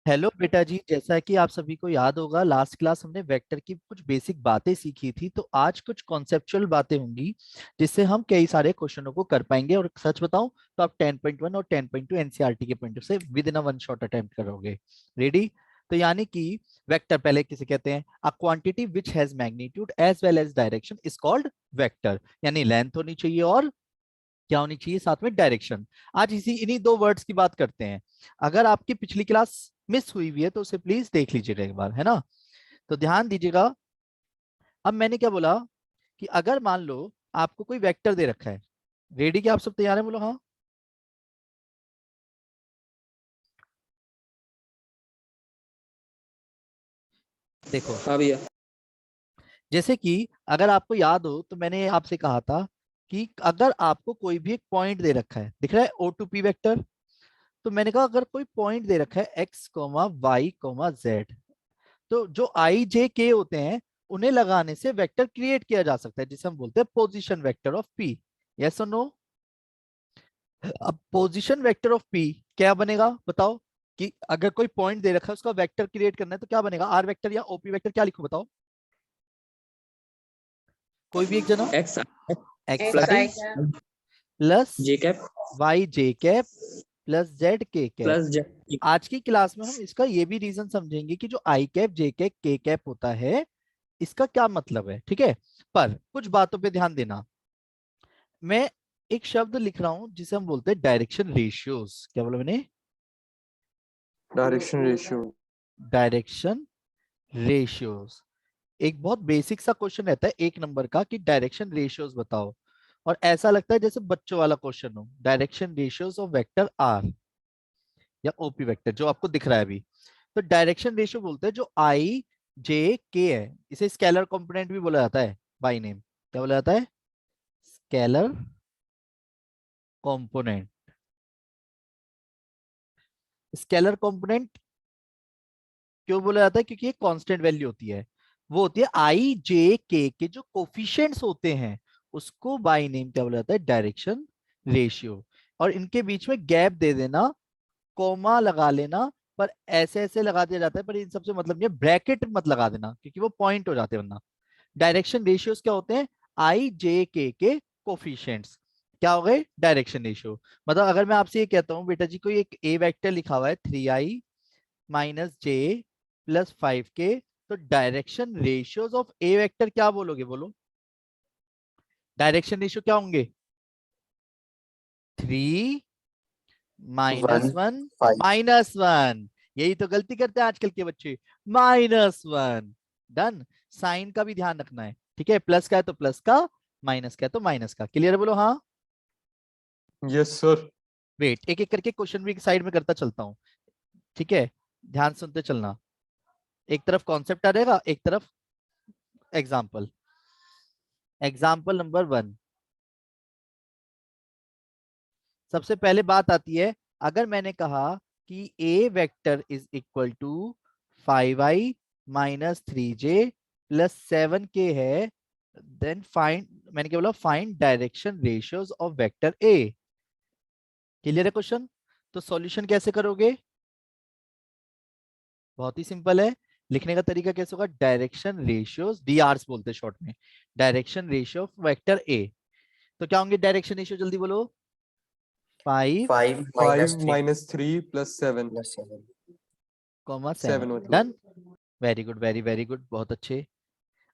Hello बेटा जी, जैसा कि आप सभी को याद होगा लास्ट क्लास हमने वेक्टर की कुछ बेसिक बातें सीखी थी। तो आज कुछ कॉन्सेप्चुअल बातें होंगी जिससे हम कई सारे क्वेश्चनों को कर पाएंगे। और सच बताऊं तो आप 10.1 और 10.2 एनसीईआरटी के पॉइंट से within a one shot attempt करोगे। रेडी? तो यानी कि वेक्टर पहले किसे कहते हैं? A quantity which has magnitude as well as direction is called vector. यानी लेंथ होनी चाहिए और क्या होनी चाहिए? साथ में डायरेक्शन। आज इन्हीं दो वर्ड्स की बात करते हैं। अगर आपकी पिछली क्लास मिस हुई हुई है तो उसे प्लीज देख लीजिएगा एक बार, है ना? तो ध्यान दीजिएगा। अब मैंने क्या बोला कि अगर मान लो आपको कोई वेक्टर दे रखा है। रेडी? क्या आप सब तैयार हैं? बोलो हाँ। देखो, हाँ भैया। जैसे कि अगर आपको याद हो तो मैंने आपसे कहा था कि अगर आपको कोई भी एक पॉइंट दे रखा है, दिख रहा है ओ टू पी वेक्टर। तो मैंने कहा अगर कोई पॉइंट दे रखा है X comma Y comma Z, तो जो आई जे के होते हैं उन्हें लगाने से वेक्टर क्रिएट किया जा सकता है जिसे हम बोलते हैं position vector of P. Yes और नो? अब पोजीशन वेक्टर ऑफ पी क्या बनेगा बताओ? कि अगर कोई पॉइंट दे रखा है उसका वेक्टर क्रिएट करना है तो क्या बनेगा? आर वेक्टर या ओपी वेक्टर? क्या लिखो बताओ, कोई भी एक जना। एक्स एक्स प्लस आई प्लस जे कैप वाई जे कैप प्लस जेड के कैप। Plus Z. आज की क्लास में हम इसका ये भी रीजन समझेंगे कि जो आई कैप जे कैप के कैप होता है इसका क्या मतलब है, ठीक है? पर कुछ बातों पे ध्यान देना। मैं एक शब्द लिख रहा हूं जिसे हम बोलते हैं डायरेक्शन रेशियोज। क्या बोला मैंने? Direction ratio. Direction ratios. एक बहुत बेसिक सा क्वेश्चन रहता है एक नंबर का कि डायरेक्शन रेशियोज बताओ। और ऐसा लगता है जैसे बच्चों वाला क्वेश्चन हो, direction ratios of vector R या ओपी वेक्टर जो आपको दिख रहा है अभी। तो डायरेक्शन रेशियो बोलते हैं जो आई जे के है, इसे स्केलर कंपोनेंट भी बोला जाता है बाय नेम। क्या बोला जाता है? Scalar component. स्केलर कंपोनेंट क्यों बोला जाता है? क्योंकि ये कांस्टेंट वैल्यू होती है। वो होती है आई जे के जो कोफिशिएंट्स होते हैं उसको बाय नेम क्या बोला जाता है? Direction ratio. और इनके बीच में गैप दे देना, कोमा लगा लेना। पर ऐसे ऐसे लगा दिया जाता है, पर इन सबसे मतलब नहीं है, ब्रैकेट मत लगा देना क्योंकि वो पॉइंट हो जाते हैं वरना। डायरेक्शन रेशियोज क्या होते हैं? आई जे के कोफिशिएंट्स क्या हो गए? Direction ratio. मतलब अगर मैं आपसे ये कहता हूँ बेटा जी कोई एक ए वेक्टर लिखा हुआ है 3i माइनस जे प्लस 5k, तो direction ratios of A vector क्या बोलोगे? बोलो, डायरेक्शन रेशियो क्या होंगे? 3 माइनस वन 1 फाइव। माइनस 1। यही तो गलती करते हैं आजकल के बच्चे, -1। डन। साइन का भी ध्यान रखना है, ठीक है? प्लस का है तो प्लस का, माइनस का है तो माइनस का। क्लियर है? बोलो हाँ। Yes sir. वेट, एक एक करके क्वेश्चन भी साइड में करता चलता हूँ, ठीक है? ध्यान सुनते चलना। एक तरफ कॉन्सेप्ट आ जाएगा, एक तरफ एग्जाम्पल। Example number 1। सबसे पहले बात आती है, अगर मैंने कहा कि A vector is equal to 5i minus 3j plus 7k है, देन फाइंड, मैंने क्या बोला? Find direction ratios of vector A. Clear है क्वेश्चन? तो सॉल्यूशन कैसे करोगे? बहुत ही सिंपल है। लिखने का तरीका कैसे होगा? डायरेक्शन रेशियोज, डीआरस बोलते हैं शॉर्ट में, डायरेक्शन रेशियो ऑफ वेक्टर ए। तो क्या होंगे डायरेक्शन रेशियो? जल्दी बोलो। 5 5 five -3 minus 3 plus 7। Plus 7। Comma 7। 7 मतलब। Done. Very good, very very good, बहुत अच्छे।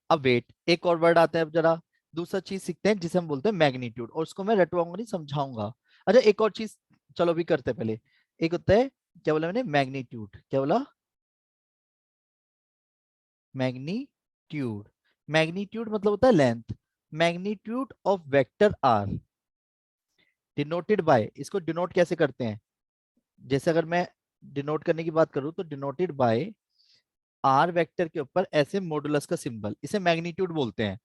अब वेट, एक और वर्ड आता है। अब जरा दूसरा चीज सीखते हैं जिसे हम बोलते हैं मैग्नीट्यूड, और उसको मैं रटवाऊंगा नहीं, समझाऊंगा। अच्छा, एक और चीज चलो भी करते हैं पहले। एक होता है, क्या बोला मैंने? मैग्नीट्यूड। क्या बोला? मैग्नीट्यूड। मैग्नीट्यूड मतलब होता है length. Magnitude of vector R denoted by, इसको डिनोट कैसे करते हैं? जैसे अगर मैं डिनोट करने की बात करूं तो डिनोटेड बाय आर वेक्टर के ऊपर ऐसे मॉडुलस का सिंबल, इसे मैग्नीट्यूड बोलते हैं।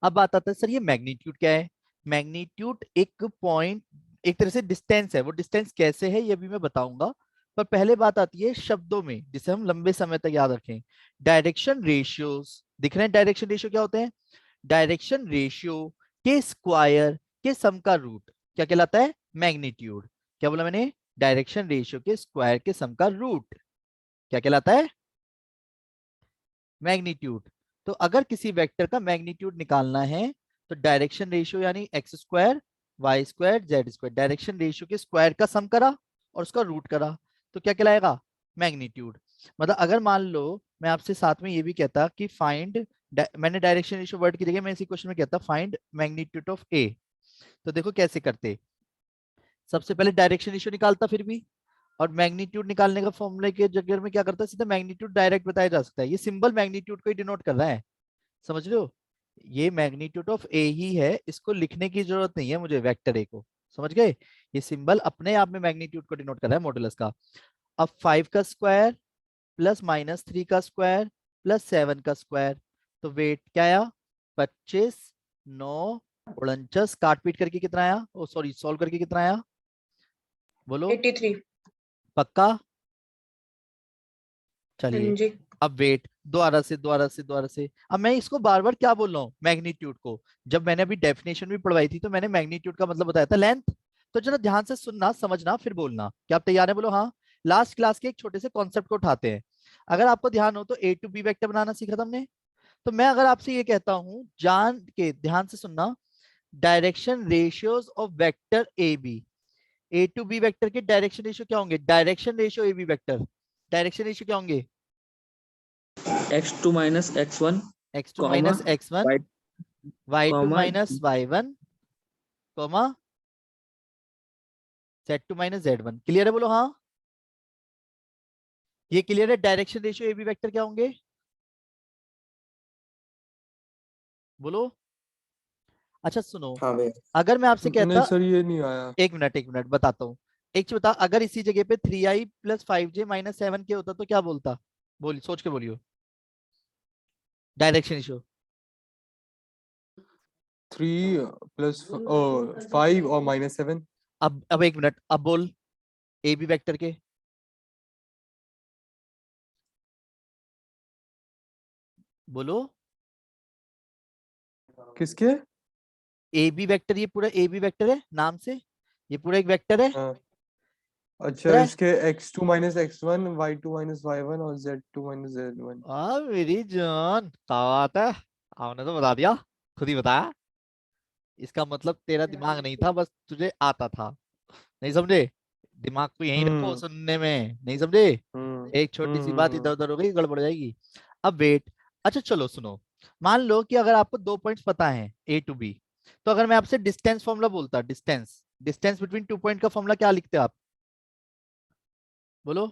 अब बात आता है सर ये मैग्नीट्यूड क्या है? मैग्नीट्यूड एक पॉइंट, एक तरह से डिस्टेंस है। वो डिस्टेंस कैसे है ये भी मैं बताऊंगा। पर पहले बात आती है शब्दों में जिसे हम लंबे समय तक याद रखें। डायरेक्शन रेशियोज दिख रहे हैं? डायरेक्शन रेशियो क्या होते हैं? डायरेक्शन रेशियो के स्क्वायर के सम का रूट क्या कहलाता है? मैग्नीट्यूड। क्या बोला मैंने? डायरेक्शन रेशियो के स्क्वायर के सम का रूट। क्या कहलाता है? मैग्नीट्यूड। तो अगर किसी वेक्टर का मैग्नीट्यूड निकालना है तो डायरेक्शन रेशियो यानी X square Y square Z square, direction ratio के स्क्वायर का सम करा और उसका रूट करा तो क्या कहलाएगा? मैग्नीट्यूड। मतलब अगर मान लो मैं आपसे साथ में ये भी कहता कि फाइंड, मैंने डायरेक्शन रेशियो वर्ड की जगह मैं इसी क्वेश्चन में कहता फाइंड मैग्नीट्यूड ऑफ ए, तो देखो कैसे करते। सबसे पहले डायरेक्शन रेशियो निकालता फिर भी, और मैग्नीट्यूड निकालने का फॉर्मूले के जगह में क्या करता है, सीधा मैग्नीट्यूड डायरेक्ट बताया जा सकता है। ये सिंबल मैग्नीट्यूड को ही डिनोट कर रहा है, समझ रहे हो? ये मैग्नीट्यूड ऑफ ए ही है, इसको लिखने की जरूरत नहीं है मुझे वेक्टर ए को, समझ गए? ये सिंबल अपने आप में मैग्नीट्यूड को डिनोट कर रहा है, मॉडुलस का। अब 5 का स्क्वायर प्लस -3 का स्क्वायर प्लस 7 का स्क्वायर, तो वेट क्या आया? 25, 9, 49, काट पीट करके कितना आया? ओ सॉरी, सॉल्व करके कितना आया? बोलो 83। पक्का? हाँ चलिए जी। अब वेट, दोबारा से अब मैं इसको बार बार क्या बोल रहा हूँ, मैग्नीट्यूड को। जब मैंने अभी डेफिनेशन भी पढ़वाई थी तो मैंने मैग्नीट्यूड का मतलब बताया था लेंथ। तो जरा ध्यान से सुनना, समझना, फिर बोलना। क्या आप तैयार है? बोलो हाँ। लास्ट क्लास के एक छोटे से कॉन्सेप्ट को उठाते हैं। अगर आपको ध्यान हो तो ए टू बी वेक्टर बनाना सीखा था हमने। तो मैं अगर आपसे ये कहता हूं, जान के ध्यान से सुनना, direction ratios of vector A B, A to B vector के डायरेक्शन रेशियो क्या होंगे? Direction ratio A B vector, direction ratio क्या होंगे? x2 minus x1 x2 comma minus x1, y y2 comma minus y1, comma z2 minus z1। Clear है? बोलो हाँ। ये clear है? Direction ratio A B vector क्या होंगे? बोलो। अच्छा सुनो, हाँ भैया। अगर मैं आपसे नहीं कहता, सर ये नहीं आया। एक मिनट बताता हूँ। एक चीज बता, अगर इसी जगह पे 3i plus 5j minus 7k होता तो क्या बोलता? बोली, सोच के बोलियो। डायरेक्शन रेशियो 3 प्लस 5 और -7। अब एक मिनट, अब बोल ए बी वेक्टर के। बोलो। किसके? ए बी वेक्टर, ये पूरा ए बी वेक्टर है नाम से, ये पूरा एक वेक्टर है। हाँ अच्छा, पता है? इसके x2 minus x1, y2 minus y1 और z2 माइनस z1। मेरी जान, क्या बात है, आपने तो बता दिया, खुद ही बताया। इसका मतलब तेरा दिमाग नहीं था, बस तुझे आता था। नहीं समझे? दिमाग को यहीं रखो, हम्म सुनने में नहीं समझे। हम्म एक छोटी सी बात इधर उधर हो गई, गड़बड़ जाएगी। अब वेट, अच्छा चलो सुनो, मान लो कि अगर आपको 2 पॉइंट्स पता है ए टू बी, तो अगर मैं आपसे डिस्टेंस फॉर्मूला बोलता, डिस्टेंस डिस्टेंस बिटवीन 2 पॉइंट का फॉर्मूला क्या लिखते आप? बोलो।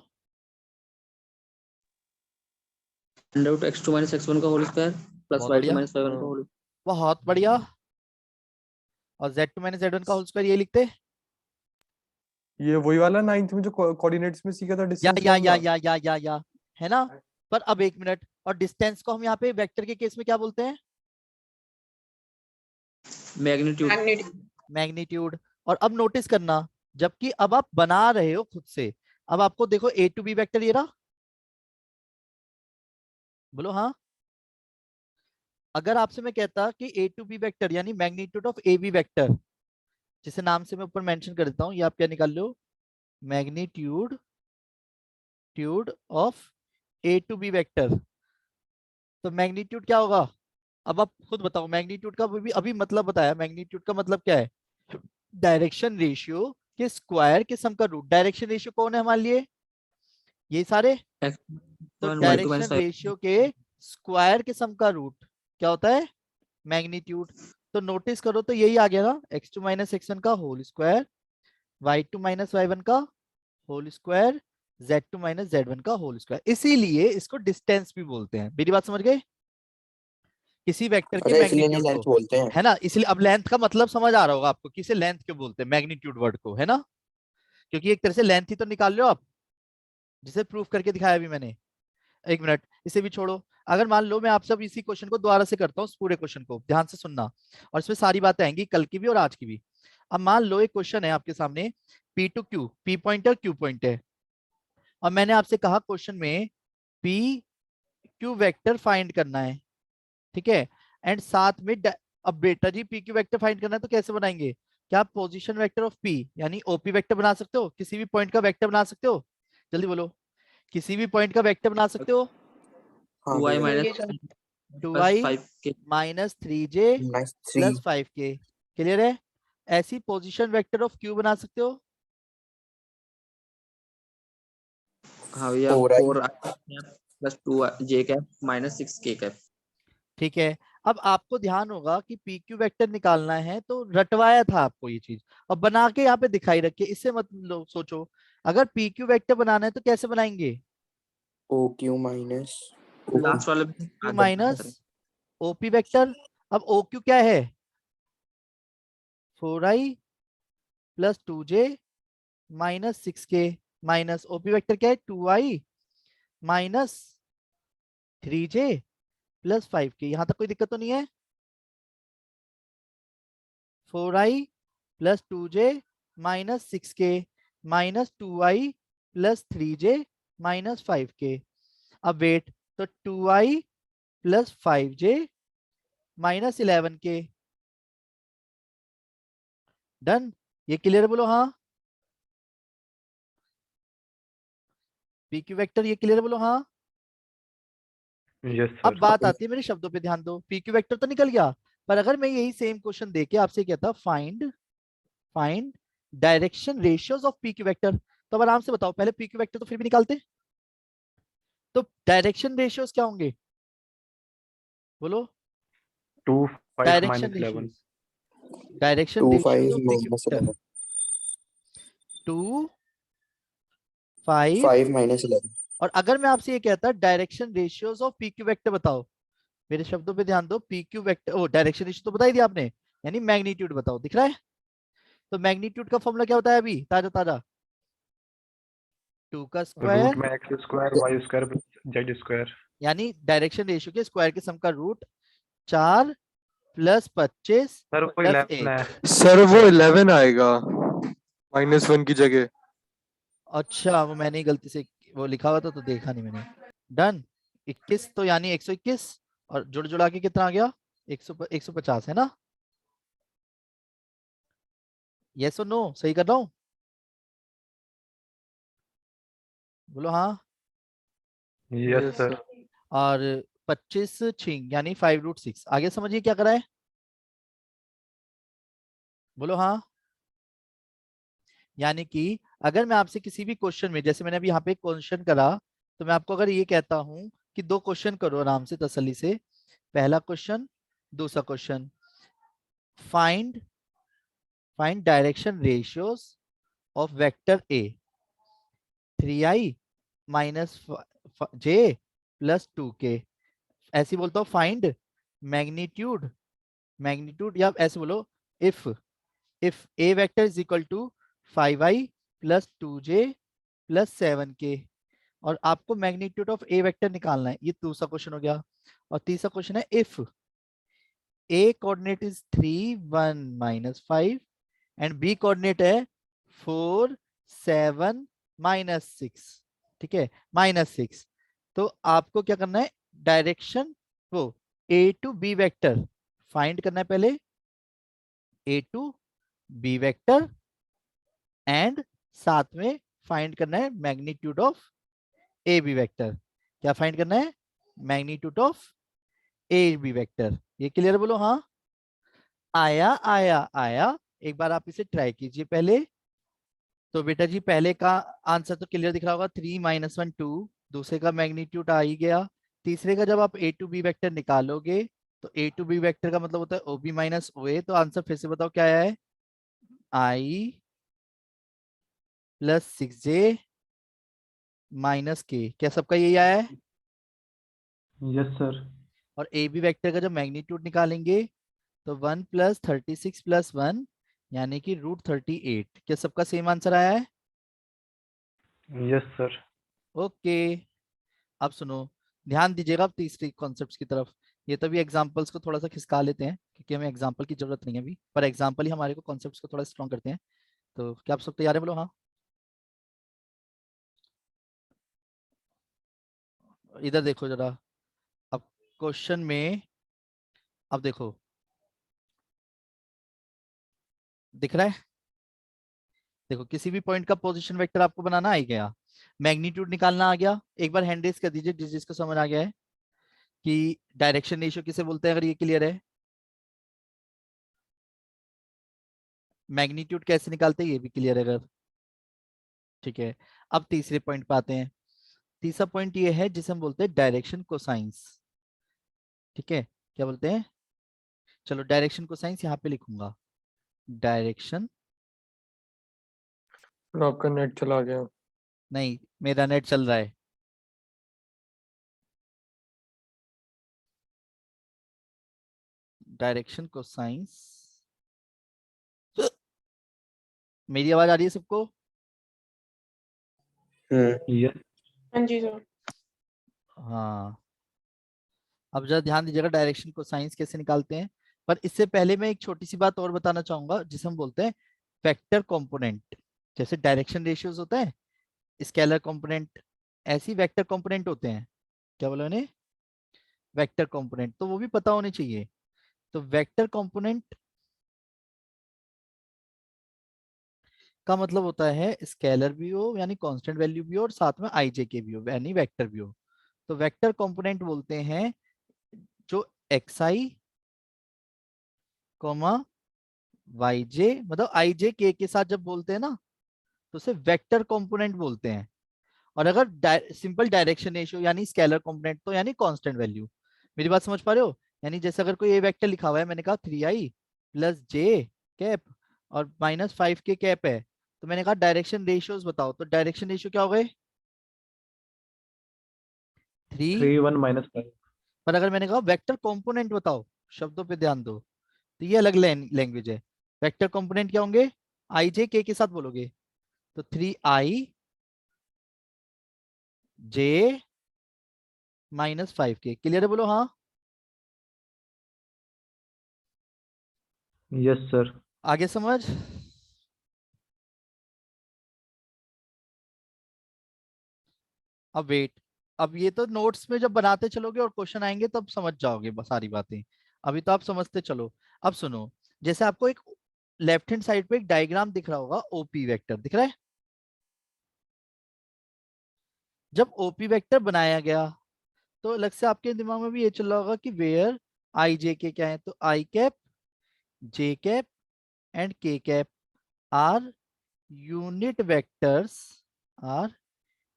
x2 माइनस x1 का होल स्क्वायर प्लस बहुत y2 बढ़िया, माइनस y1 का हाँ होल। बहुत बढ़िया। और Z2 माइनस Z1 का होल स्क्वायर ये लिखते, ये वही वाला 9th में जो कोऑर्डिनेट्स में सीखा था, या डिस्टेंस या या फॉर्मूला। या या या या है ना? पर अब एक मिनट, और डिस्टेंस को हम यहाँ पे वेक्टर के केस में क्या बोलते हैं? मैग्नीट्यूड। मैग्नीट्यूड। मैग्नीट्यूड। और अब नोटिस करना, जबकि अब आप बना रहे हो खुद से, अब आपको देखो ए टू बी वेक्टर ये रहा। बोलो हाँ। अगर आपसे मैं कहता कि ए टू बी वेक्टर यानी magnitude of A B vector, जिसे नाम से मैं ऊपर मेंशन कर देता हूं, ये आप क्या निकाल लो, मैग्नीट्यूड ट्यूड of A to B vector, तो मैग्नीट्यूड क्या होगा? अब आप खुद बताओ, मैग्नीट्यूड का भी अभी मतलब बताया, मैग्नीट्यूड का मतलब क्या है? डायरेक्शन रेशियो के स्क्वायर के सम का रूट। डायरेक्शन रेशियो कौन है हमारे लिए? ये सारे। तो x1 y2 minus direction y1। Ratio के स्क्वायर के सम का रूट क्या होता है? मैग्नीट्यूड। तो नोटिस करो तो यही आ गया ना, x2 माइनस x1 का whole square, y2 minus y1 का whole square, z2 minus z1 का होल स्क्वायर। इसीलिए इसको डिस्टेंस भी बोलते हैं। मेरी बात समझ गए? किसी वेक्टर के अच्छा, इसलिए नहीं मैग्नीट्यूड लेंथ को, बोलते हैं। है ना? इसलिए अब लेंथ का मतलब समझ आ रहा होगा आपको, किसे लेंथ क्यों बोलते हैं, मैग्नीट्यूड वर्ड को, है ना? क्योंकि एक तरह से लेंथ ही तो निकाल लो आप, जिसे प्रूफ करके दिखाया अभी मैंने। एक मिनट, इसे भी छोड़ो। अगर मान लो मैं आपसे अब इसी क्वेश्चन को दोबारा से करता हूँ, इस पूरे क्वेश्चन को ध्यान से सुनना, और इसमें सारी बातें आएंगी, कल की भी और आज की भी। अब मान लो एक क्वेश्चन है आपके सामने, P to Q, P point है क्यू पॉइंट है, और मैंने आपसे कहा क्वेश्चन में पी क्यू वेक्टर फाइंड करना है, ठीक है? एंड साथ में अब बेटा G P Q vector find करना है तो कैसे बनाएंगे? क्या आप पोजीशन वेक्टर ऑफ पी यानी ओपी वेक्टर बना सकते हो? किसी भी पॉइंट का वेक्टर बना सकते हो? जल्दी बोलो। किसी भी पॉइंट का वेक्टर बना सकते हो। हाँ 2i भैया माइनस टू प्लस आई 5k minus 3j minus plus 3 5k। Clear है। ऐसी पोजीशन वेक्टर ऑफ क्यू बना सकते हो। हाँ भैया 4i 4i plus 2j cap minus 6k cap. ठीक है। अब आपको ध्यान होगा कि पी क्यू वेक्टर निकालना है तो रटवाया था आपको ये चीज, अब बना के यहाँ पे दिखाई रखिए, इससे मत सोचो। अगर पी क्यू वेक्टर बनाना है तो कैसे बनाएंगे, OQ माइनस लास्ट वाले में क्यू माइनस ओपी वेक्टर। अब ओ क्यू क्या है, 4i plus 2j minus 6k minus OP vector क्या है 2i minus 3j plus 5k। यहां तक कोई दिक्कत तो नहीं है। 4i plus 2j minus 6k minus 2i plus 3j minus 5k। अब वेट, तो 2i plus 5j minus 11k। Done. ये क्लियर बोलो हाँ। पीक्यू वेक्टर ये क्लियर बोलो हाँ। यस अब सर। बात आती है मेरे शब्दों पे ध्यान दो। पीक्यू वेक्टर तो निकल गया, पर अगर मैं यही सेम क्वेश्चन देके आपसे कहता find find direction ratios of PQ vector, तो अब आराम से बताओ, पहले पीक्यू वेक्टर तो फिर भी निकालते, तो डायरेक्शन रेशियोज क्या होंगे बोलो। 2 5 direction minus 11। Ratios, direction 2 ratios 5 of PQ minus vector 11 2 5। 5 minus 11 और अगर मैं आपसे ये कहता direction ratios of PQ vector बताओ, मेरे शब्दों पे ध्यान दो। पीक्यू वेक्टर, ओ डायरेक्शन रेशियो तो बता ही दिया आपने, यानी मैग्नीट्यूड बताओ, दिख रहा है। तो मैग्नीट्यूड का फॉर्मूला क्या होता है अभी ताजा ताजा, 2 का रूट स्क्वायर, में x square y square z square. यानी डायरेक्शन रेशियो के स्क्वायर के सम का रूट 4 प्लस 25 सर वो प्लस 11 1। है। सर वो 11 आएगा -1 की जगह। अच्छा, वो मैंने ही गलती से वो लिखा हुआ था तो देखा नहीं मैंने। डन। 21 तो यानी 121, और जुड़ जुड़ा के कितना आ गया 150 है ना। यस और नो, सही कर रहा हूँ बोलो हाँ। Yes yes sir. सर। और 25 छिंग यानी 5√6। आगे समझिए क्या करा है बोलो हाँ। यानी कि अगर मैं आपसे किसी भी क्वेश्चन में, जैसे मैंने अभी यहाँ पे क्वेश्चन करा, तो मैं आपको अगर ये कहता हूं कि 2 क्वेश्चन करो आराम से तसल्ली से, पहला क्वेश्चन दूसरा question, find find direction ratios of vector A 3i minus j plus 2k। ऐसे बोलता हूँ फाइंड मैग्नीट्यूड, मैग्नीट्यूड, या ऐसे बोलो if A vector is equal to 5i plus 2j plus 7k। और आपको मैग्नीट्यूड ऑफ ए वेक्टर निकालना है, ये दूसरा क्वेश्चन हो गया। और तीसरा क्वेश्चन है if A coordinate is 3 1 minus 5 and B coordinate है 4 7 माइनस 6। ठीक है, -6। तो आपको क्या करना है, डायरेक्शन वो A to B vector find करना है पहले, A to B vector, and साथ में फाइंड करना है magnitude of A B vector. क्या फाइंड करना है, magnitude of A B vector. ये क्लियर बोलो हाँ। आया आया आया। एक बार आप इसे ट्राई कीजिए पहले। तो बेटा जी पहले का आंसर तो क्लियर दिख रहा होगा, 3 - 1 2। दूसरे का मैग्नीट्यूड आ ही गया। तीसरे का जब आप ए टू बी वेक्टर निकालोगे, तो ए टू बी वेक्टर का मतलब होता है ओ बी माइनस ओ ए। तो आंसर फिर से बताओ क्या आया है, आई प्लस 6j माइनस के। क्या सबका यही आया है। Yes sir. और ए बी वेक्टर का जब मैग्नीट्यूड निकालेंगे, तो 1 प्लस 36 प्लस 1 यानी कि √38। क्या सबका सेम आंसर आया है। Yes sir. ओके। अब सुनो, ध्यान दीजिएगा अब तीसरी कॉन्सेप्ट्स की तरफ। ये तो भी एग्जांपल्स को थोड़ा सा खिसका लेते हैं, क्योंकि हमें एग्जांपल की जरूरत नहीं है अभी, पर एग्जांपल ही हमारे को कॉन्सेप्ट्स को थोड़ा स्ट्रॉन्ग करते हैं। तो क्या आप सब तैयार है बोलो हाँ। इधर देखो जरा। अब क्वेश्चन में, अब देखो दिख रहा है, देखो किसी भी पॉइंट का पोजीशन वेक्टर आपको बनाना आ ही गया। मैग्नीट्यूड निकालना आ गया। एक बार हैंड रेज कर दीजिए जिसको समझ आ गया है कि डायरेक्शन रेशियो किसे बोलते हैं, अगर ये क्लियर है। मैग्नीट्यूड कैसे निकालते हैं ये भी क्लियर है अगर। ठीक है, अब तीसरे पॉइंट पे आते हैं। तीसरा पॉइंट ये है जिसे हम बोलते हैं डायरेक्शन कोसाइंस। ठीक है, क्या बोलते हैं, चलो डायरेक्शन कोसाइंस यहाँ पे लिखूंगा, डायरेक्शन, आपका नेट चला गया। नहीं मेरा नेट चल रहा है। डायरेक्शन कोसाइंस, मेरी आवाज आ रही है सबको? यस। हाँ जी सर। हाँ, अब जरा ध्यान दीजिएगा डायरेक्शन कोसाइंस कैसे निकालते हैं। पर इससे पहले मैं एक छोटी सी बात और बताना चाहूंगा जिसे हम बोलते हैं वेक्टर कंपोनेंट। जैसे डायरेक्शन रेशियोज होता है, स्केलर कंपोनेंट, ऐसी वेक्टर कंपोनेंट होते हैं। क्या बोला मैंने, वेक्टर कंपोनेंट, तो वो भी पता होने चाहिए। तो वेक्टर कंपोनेंट का मतलब होता है स्केलर भी हो यानी कांस्टेंट वैल्यू भी हो और साथ में आईजे भी हो यानी वेक्टर भी हो। तो वेक्टर कंपोनेंट बोलते हैं जो xi कॉमा yj, मतलब ij k के साथ जब बोलते हैं ना तो उसे वेक्टर कंपोनेंट बोलते हैं। और अगर सिंपल डायरेक्शन रेशियो यानी स्केलर कंपोनेंट तो यानी कांस्टेंट वैल्यू। मेरी बात समझ पा रहे हो? यानी जैसे अगर कोई ए वेक्टर लिखा हुआ है, मैंने कहा 3i प्लस जे कैप और -5k कैप है, तो मैंने कहा डायरेक्शन रेशियोज बताओ, तो डायरेक्शन रेशियो क्या हो गए 3। 3 1 -5। पर अगर मैंने कहा वेक्टर कंपोनेंट बताओ, शब्दों पे ध्यान दो, तो ये अलग लैंग्वेज है। वेक्टर कंपोनेंट क्या होंगे, आई जे के साथ बोलोगे तो 3i जे -5k। क्लियर है, बोलो हाँ। Yes sir. आगे समझ। अब वेट, अब ये तो नोट्स में जब बनाते चलोगे और क्वेश्चन आएंगे तब समझ जाओगे बस सारी बातें। अभी तो आप समझते चलो। अब सुनो, जैसे आपको एक लेफ्ट हैंड साइड पे एक डायग्राम दिख रहा होगा, ओपी वेक्टर दिख रहा है। जब ओपी वेक्टर बनाया गया तो अलग से आपके दिमाग में भी ये चल रहा होगा कि वेयर आई जे के क्या है, तो I cap J cap and K cap are unit vectors, are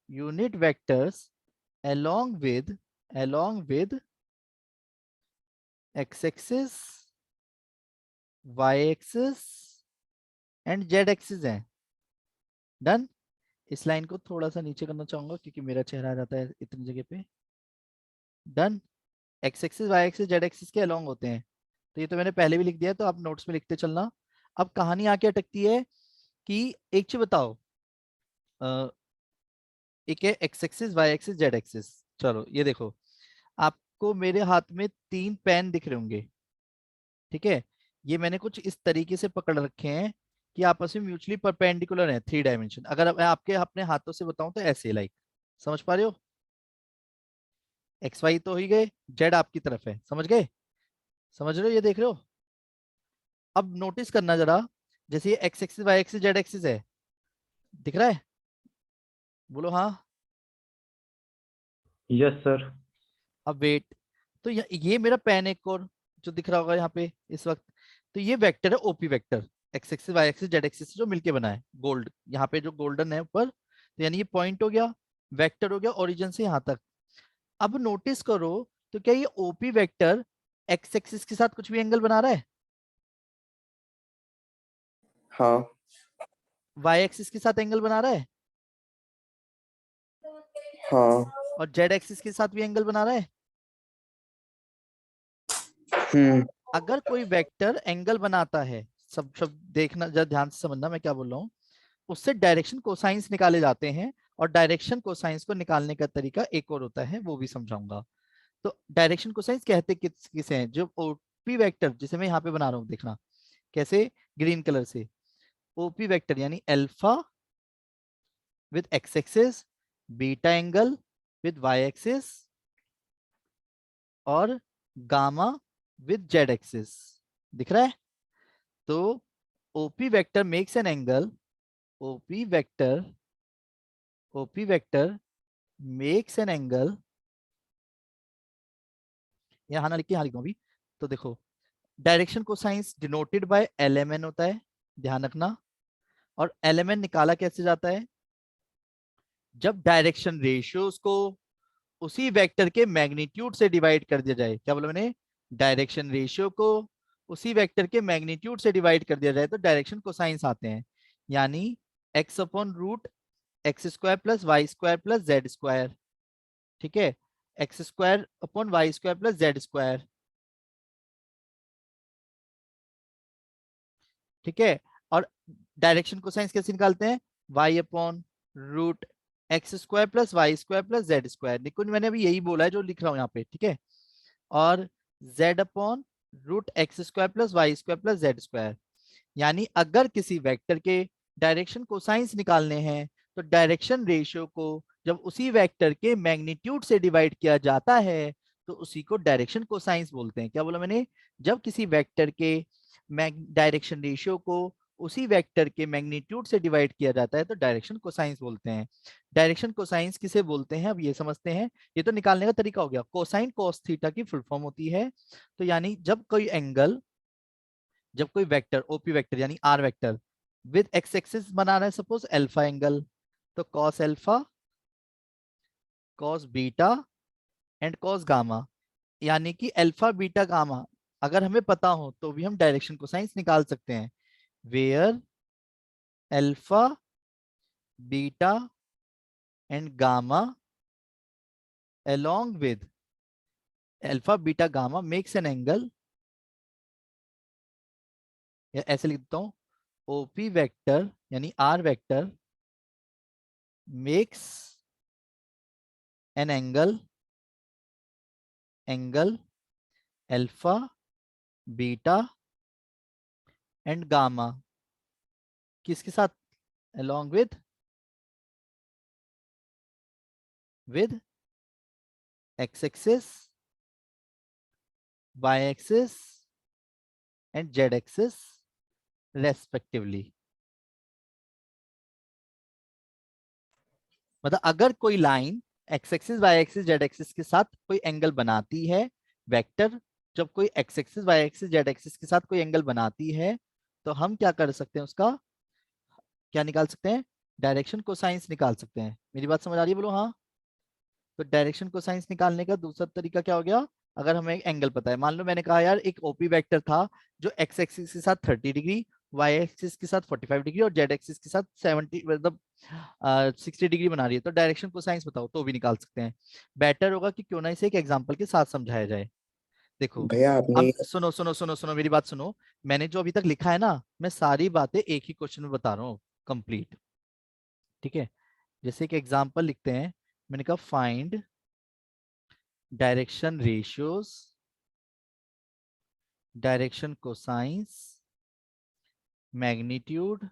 unit vectors along with x axis y axis and z axis है। डन। इस लाइन को थोड़ा सा नीचे करना चाहूंगा क्योंकि मेरा चेहरा आ जाता है इतनी जगह पे। Done. x axis y axis z axis के अलोंग होते हैं, तो ये तो मैंने पहले भी लिख दिया, तो आप नोट्स में लिखते चलना। अब कहानी आके अटकती है कि एक चीज बताओ, एक है x axis y axis z axis. चलो ये देखो, आपको मेरे हाथ में 3 पेन दिख रहे होंगे। ठीक है, ये मैंने कुछ इस तरीके से पकड़ रखे हैं कि आपस में म्यूचुअली परपेंडिकुलर है, 3 डायमेंशन। अगर मैं आपके अपने हाथों से बताऊं तो ऐसे लाइक, समझ पा रहे हो? एक्स वाई तो ही गए, जेड आपकी तरफ है, समझ गए? समझ रहे हो, ये देख रहे हो? अब नोटिस करना जरा, जैसे ये X axis Y axis Z axis है, दिख रहा है? बोलो हाँ। Yes sir. अब वेट, तो ये मेरा पेन एक और जो दिख रहा होगा यहाँ पे इस वक्त, तो ये वेक्टर है OP vector, x axis Y axis Z axis जो मिलके बना है, गोल्ड यहाँ पे जो गोल्डन है ऊपर, तो यानी ये पॉइंट हो गया, वेक्टर हो गया ओरिजिन से यहाँ तक। अब नोटिस करो, तो क्या ये ओपी वेक्टर एक्स एक्सिस के साथ कुछ भी एंगल बना रहा है? हाँ। वाई एक्सिस के साथ एंगल बना रहा है? हाँ। और जेड एक्सिस के साथ भी एंगल बना रहा है? अगर कोई वेक्टर एंगल बनाता है, सब सब देखना जरा ध्यान से समझना मैं क्या बोल रहा हूँ, उससे डायरेक्शन कोसाइंस निकाले जाते हैं। और डायरेक्शन कोसाइंस को निकालने का तरीका एक और होता है, वो भी समझाऊंगा। तो डायरेक्शन कोसाइंस कहते किसे हैं, जो ओपी वेक्टर जिसे मैं यहाँ पे बना रहा हूँ, देखना कैसे, ग्रीन कलर से, ओपी वेक्टर यानी alpha with X axis, beta angle with Y axis और गामा विद जेड एक्सिस। दिख रहा है? तो OP vector makes an angle, OP vector OP vector makes an angle, यहाँ ना लिख के यहाँ लिखूं अभी, तो देखो direction cosines denoted by LMN होता है, ध्यान रखना। और LMN निकाला कैसे जाता है, जब डायरेक्शन रेशियोज को उसी वेक्टर के मैग्नीट्यूड से डिवाइड कर दिया जाए। क्या बोला मैंने, डायरेक्शन रेशियो को उसी वेक्टर के मैग्नीट्यूड से डिवाइड कर दिया जाए तो डायरेक्शन कोसाइंस आते हैं। यानी x upon root X square plus Y square plus Z square, ठीक है, X square upon Y square plus Z square, ठीक है। और डायरेक्शन कोसाइंस कैसे निकालते हैं, y upon root X square plus Y square plus Z square, देखो मैंने अभी यही बोला है जो लिख रहा हूं यहाँ पे, ठीक है। और z upon root X square plus Y square plus Z square. यानी अगर किसी वेक्टर के डायरेक्शन कोसाइंस निकालने हैं तो डायरेक्शन रेशियो को जब उसी वेक्टर के मैग्नीट्यूड से डिवाइड किया जाता है तो उसी को डायरेक्शन कोसाइंस बोलते हैं। क्या बोला मैंने, जब किसी वेक्टर के डायरेक्शन रेशियो को उसी वेक्टर के मैग्नीट्यूड से डिवाइड किया जाता है तो डायरेक्शन कोसाइंस बोलते हैं। डायरेक्शन कोसाइंस किसे बोलते हैं अब ये समझते हैं। ये तो निकालने का तरीका हो गया, कोसाइन कॉस थीटा की फुल फॉर्म होती है। तो यानी जब कोई एंगल, जब कोई वेक्टर ओपी वेक्टर यानी R vector with X axis बना रहा है, सपोज अल्फा एंगल, तो cos alpha, cos beta and cos gamma, यानी कि अल्फा बीटा गामा अगर हमें पता हो तो भी हम डायरेक्शन कोसाइंस निकाल सकते हैं। Where alpha beta and gamma along with alpha beta gamma makes an angle, या ऐसे लिख देता हूं, ओपी वेक्टर यानी R vector makes an angle alpha beta and gamma, किसके साथ, along with x axis, y axis and z axis respectively. मतलब अगर कोई line x axis y axis z axis के साथ कोई एंगल बनाती है, वेक्टर जब कोई x axis y axis z axis के साथ कोई एंगल बनाती है तो हम क्या कर सकते हैं, उसका क्या निकाल सकते हैं, डायरेक्शन कोसाइंस निकाल सकते हैं। मेरी बात समझ आ रही है, बोलो हाँ। तो डायरेक्शन कोसाइंस निकालने का दूसरा तरीका क्या हो गया, अगर हमें एक एंगल पता है, मान लो मैंने कहा यार एक ओपी वेक्टर था जो एक्स एक्सिस के साथ 30 डिग्री, वाई एक्सिस के साथ 45 डिग्री और जेड एक्सिस के साथ 70 मतलब 60 डिग्री बना रही है, तो डायरेक्शन कोसाइंस बताओ, तो भी निकाल सकते हैं। बेटर होगा कि क्यों ना इसे एक एग्जांपल के साथ समझाया जाए। देखो भैया आपने अब सुनो सुनो सुनो सुनो मेरी बात सुनो, मैंने जो अभी तक लिखा है ना, मैं सारी बातें एक ही क्वेश्चन में बता रहा हूँ कंप्लीट, ठीक है। जैसे एक एग्जांपल लिखते हैं, मैंने कहा find direction ratios, direction cosines, magnitude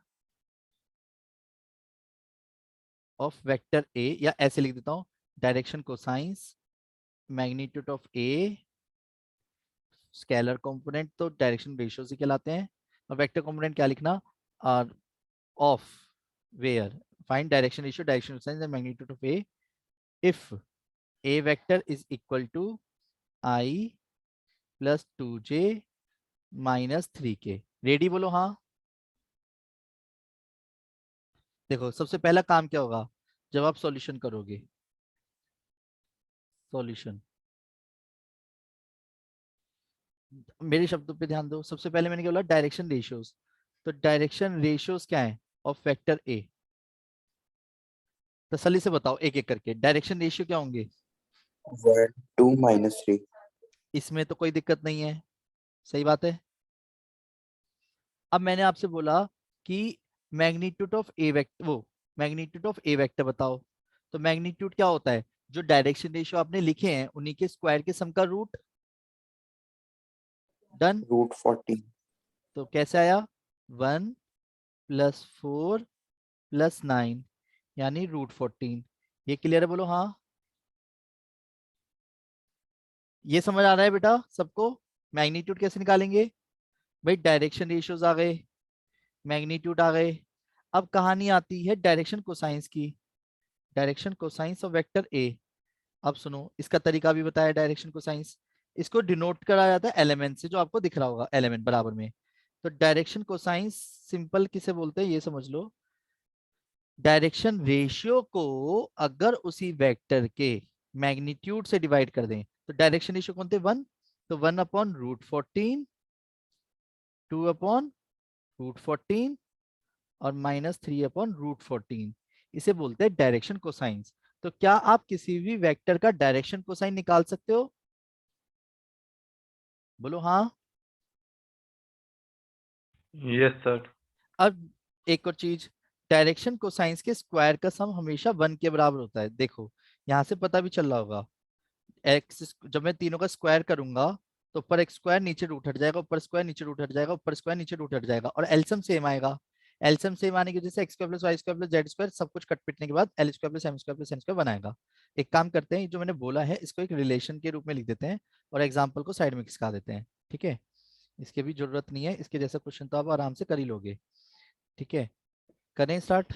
of vector a, या ऐसे लिख देता हूं, direction cosines magnitude of a, scalar component तो डायरेक्शन रेशियो से कहलाते हैं, और वेक्टर कंपोनेंट क्या लिखना, of where, find direction ratio direction cosines and magnitude of a if A vector is equal to i plus 2j minus 3k। Ready बोलो हाँ। देखो सबसे पहला काम क्या होगा, जब आप सॉल्यूशन करोगे, सॉल्यूशन, मेरे शब्दों पे ध्यान दो। सबसे पहले मैंने क्या बोला, डायरेक्शन रेशियोज, तो डायरेक्शन रेशियोज क्या है ऑफ वेक्टर ए, तसल्ली से बताओ एक एक करके, डायरेक्शन रेशियो क्या होंगे। 2 माइनस 3। इसमें तो कोई दिक्कत नहीं है, सही बात है। अब मैंने आपसे बोला कि मैग्नीट्यूड ऑफ ए वेक्टर, वो मैग्नीट्यूड ऑफ ए वेक्टर बताओ, तो मैग्नीट्यूड क्या होता है, जो डायरेक्शन रेशियो आपने लिखे हैं उन्हीं के स्क्वायर के सम का रूट, डन। रूट 14। तो कैसे आया, 1 प्लस 4 प्लस 9 यानी रूट 14। ये क्लियर है, बोलो हाँ। ये समझ आ रहा है बेटा सबको, मैग्नीट्यूड कैसे निकालेंगे, भाई डायरेक्शन रेशियोज आ गए, मैग्नीट्यूड आ गए। अब कहानी आती है डायरेक्शन कोसाइंस की। डायरेक्शन कोसाइंस ऑफ वेक्टर ए। अब सुनो, इसका तरीका भी बताया डायरेक्शन कोसाइंस। इसको डिनोट करा जाता है एलिमेंट से, जो आपको दिख रहा होगा एलिमेंट बराबर में। तो डायरेक्शन कोसाइंस सिंपल किसे बोलते हैं ये समझ लो। डायरेक्शन रेशियो को अगर उसी वेक्टर के मैग्नीट्यूड से डिवाइड कर दें तो डायरेक्शन रेशियो कौन थे 1, तो 1/√14, 2/√14 और -3/√14, इसे बोलते हैं डायरेक्शन कोसाइंस। तो क्या आप किसी भी वेक्टर का डायरेक्शन कोसाइन निकाल सकते हो? बोलो हाँ। Yes sir. अब एक और चीज, डायरेक्शन कोसाइंस के स्क्वायर का सम हमेशा 1 के बराबर होता है। देखो यहां से पता भी चल रहा होगा, एक्स जब मैं तीनों का स्क्वायर करूंगा तो ऊपर एक स्क्वायर नीचे रूट हट जाएगा, ऊपर स्क्वायर नीचे रूट हट जाएगा, ऊपर स्क्वायर नीचे रूट हट जाएगा, और एलसीएम सेम आएगा। एलसीएम सेम आने की वजह से x square plus Y square plus Z square सब कुछ कट पिटने के बाद l square plus m square plus n square बनाएगा। एक काम करते हैं, जो मैंने बोला है इसको एक रिलेशन के रूप में लिख देते हैं और एग्जाम्पल को साइड में खिसका देते हैं। ठीक है, इसकी भी जरूरत नहीं है, इसके जैसा क्वेश्चन तो आप आराम से कर ही लोगे। ठीक है, करें स्टार्ट।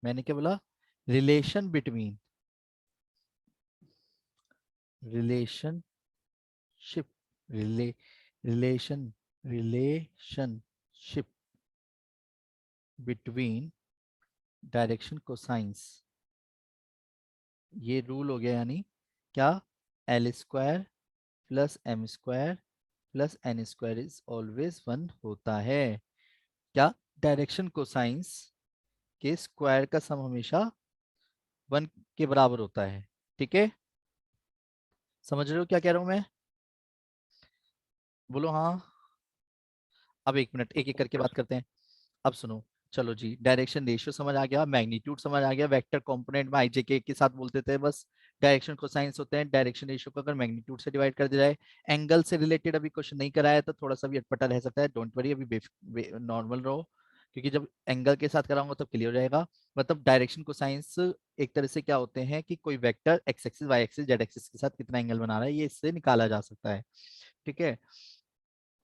मैंने क्या बोला? Relation between, relationship, relationship between direction cosines. ये रूल हो गया, यानी क्या? L square plus m square plus n square is always 1 होता है। क्या? डायरेक्शन कोसाइंस के स्क्वायर का सम हमेशा 1 के बराबर होता है। ठीक है, समझ रहे हो क्या कह रहा हूं मैं? बोलो हाँ। अब एक मिनट, एक एक करके बात करते हैं। अब सुनो, चलो जी, डायरेक्शन रेशियो समझ आ गया, मैग्नीट्यूड समझ आ गया, वेक्टर कंपोनेंट में आईजेके के साथ बोलते थे बस। डायरेक्शन कोसाइंस होते हैं डायरेक्शन रेशियो को अगर मैग्नीट्यूड से डिवाइड कर दिया जाए। एंगल से रिलेटेड अभी क्वेश्चन नहीं कराया तो थोड़ा सा भी अटपटा रह सकता है, डोंट वरी, अभी नॉर्मल रहो, क्योंकि जब एंगल के साथ कराऊंगा तब क्लियर हो जाएगा। मतलब डायरेक्शन कोसाइंस एक तरह से क्या होते हैं कि कोई vector x axis Y axis Z axis के साथ कितना एंगल बना रहा है, ये इससे निकाला जा सकता है। ठीक है,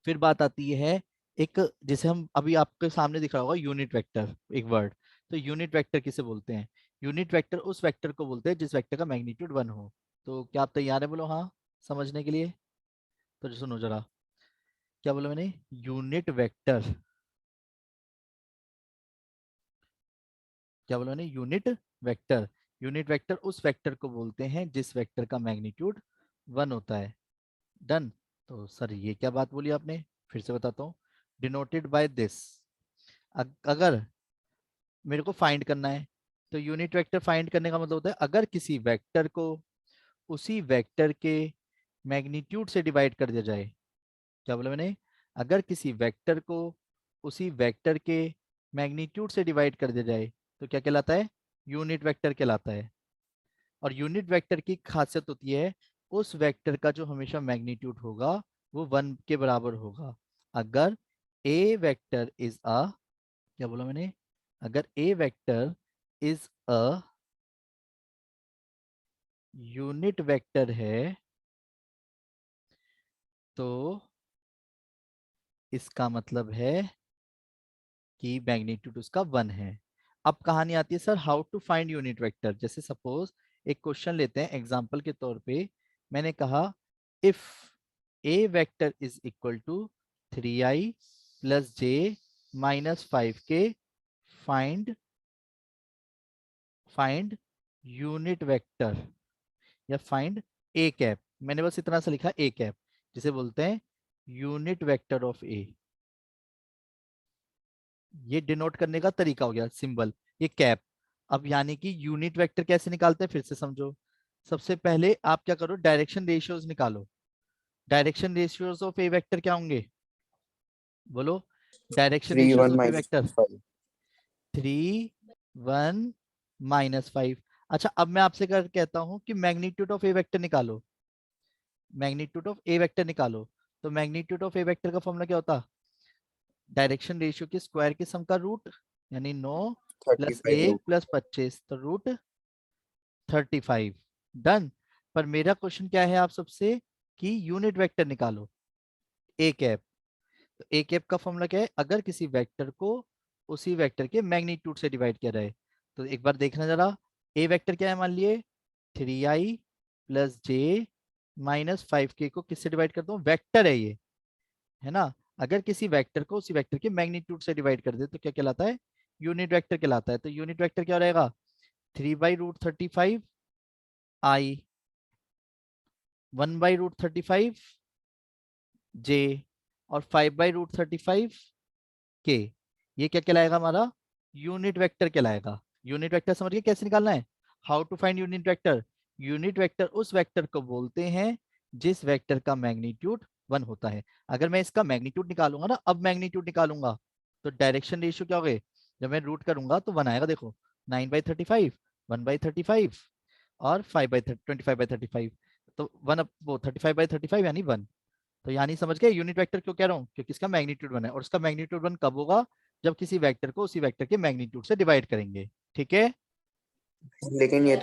फिर बात आती है एक, जिसे हम अभी आपके सामने दिख रहा होगा यूनिट वेक्टर, एक वर्ड। तो यूनिट वेक्टर किसे बोलते हैं? यूनिट वेक्टर उस वेक्टर को बोलते हैं जिस वेक्टर का मैग्नीट्यूड 1 हो। तो क्या आप तैयार है? बोलो हाँ समझने के लिए। तो सुनो जरा, क्या बोला मैंने? यूनिट वेक्टर, क्या बोला मैंने? Unit vector. यूनिट वेक्टर उस वेक्टर को बोलते हैं जिस वेक्टर का मैग्नीट्यूड 1 होता है। डन। तो सर ये क्या बात बोली आपने, फिर से बताता हूँ। डिनोटेड बाय दिस, अगर मेरे को फाइंड करना है तो यूनिट वेक्टर फाइंड करने का मतलब होता है अगर किसी वेक्टर को उसी वेक्टर के मैग्नीट्यूड से डिवाइड कर दिया जाए। क्या बोला मैंने? अगर किसी वेक्टर को उसी वेक्टर के मैग्नीट्यूड से डिवाइड कर दिया जाए तो क्या कहलाता है? यूनिट वेक्टर कहलाता है। और यूनिट वेक्टर की खासियत होती है उस वेक्टर का जो हमेशा मैग्नीट्यूड होगा वो 1 के बराबर होगा। अगर ए वेक्टर इज अ, क्या बोला मैंने? अगर A vector is a unit vector है तो इसका मतलब है कि मैग्नीट्यूड उसका 1 है। अब कहानी आती है sir how to find unit vector. जैसे सपोज एक क्वेश्चन लेते हैं एग्जांपल के तौर पे, मैंने कहा if A vector is equal to 3i plus j minus 5k, find find unit vector या फाइंड ए कैप। मैंने बस इतना सा लिखा ए कैप, जिसे बोलते हैं यूनिट वेक्टर ऑफ ए। ये डिनोट करने का तरीका हो गया, सिंबल, ये कैप। अब यानी कि यूनिट वेक्टर कैसे निकालते हैं फिर से समझो। सबसे पहले आप क्या करो, डायरेक्शन रेशियोज निकालो। Direction ratios of A vector क्या होंगे? बोलो, direction 3 ratios 1 of A minus vector 5. 3 1 -5। अच्छा अब मैं आपसे कहता हूं कि मैग्नीट्यूड ऑफ ए वेक्टर निकालो, मैग्नीट्यूड ऑफ ए वेक्टर निकालो। तो मैग्नीट्यूड ऑफ ए वेक्टर का फॉर्मूला क्या होता? डायरेक्शन रेशियो के स्क्वायर के सम का रूट, यानी 9 प्लस 35 1 root. प्लस 25, तो रूट 35। डन। पर मेरा क्वेश्चन क्या है आप सबसे कि यूनिट वेक्टर निकालो ए कैप। तो ए कैप का फॉर्मूला क्या है, अगर किसी वेक्टर को उसी वेक्टर के मैग्नीट्यूड से डिवाइड किया जाए। तो एक बार देखना जरा, ए वेक्टर क्या है, मान लिए 3i plus j minus 5k को किससे डिवाइड करता हूँ, वेक्टर है ये, है ना। अगर किसी वेक्टर को उसी वेक्टर के मैग्नीट्यूड से डिवाइड कर दे तो क्या कहलाता है, यूनिट वेक्टर कहलाता है। तो यूनिट वेक्टर क्या रहेगा, 3/√35 i, 1/√35 j और 5/√35 k। ये क्या कहलाएगा, हमारा यूनिट वेक्टर कहलाएगा। यूनिट वेक्टर समझ गए कैसे निकालना है, how to find unit vector. Unit vector उस वेक्टर को बोलते हैं जिस वेक्टर का मैग्नीट्यूड 1 होता है। अगर मैं इसका मैग्नीट्यूड निकालूंगा ना, अब मैग्नीट्यूड निकालूंगा तो डायरेक्शन रेशियो क्या हो गए, जब मैं रूट करूंगा तो 1 आएगा। देखो 9/35, 1/35 और 25/35, तो 1 वो 35/35 यानी 1। तो यानी समझ गए यूनिट वेक्टर क्यों कह रहा हूँ, क्योंकि इसका मैग्नीट्यूड 1 है, और इसका मैग्नीट्यूड 1 कब होगा, जब किसी वेक्टर को उसी वेक्टर के मैग्नीट्यूड से डिवाइड करेंगे। ठीक है। लेकिन ये तो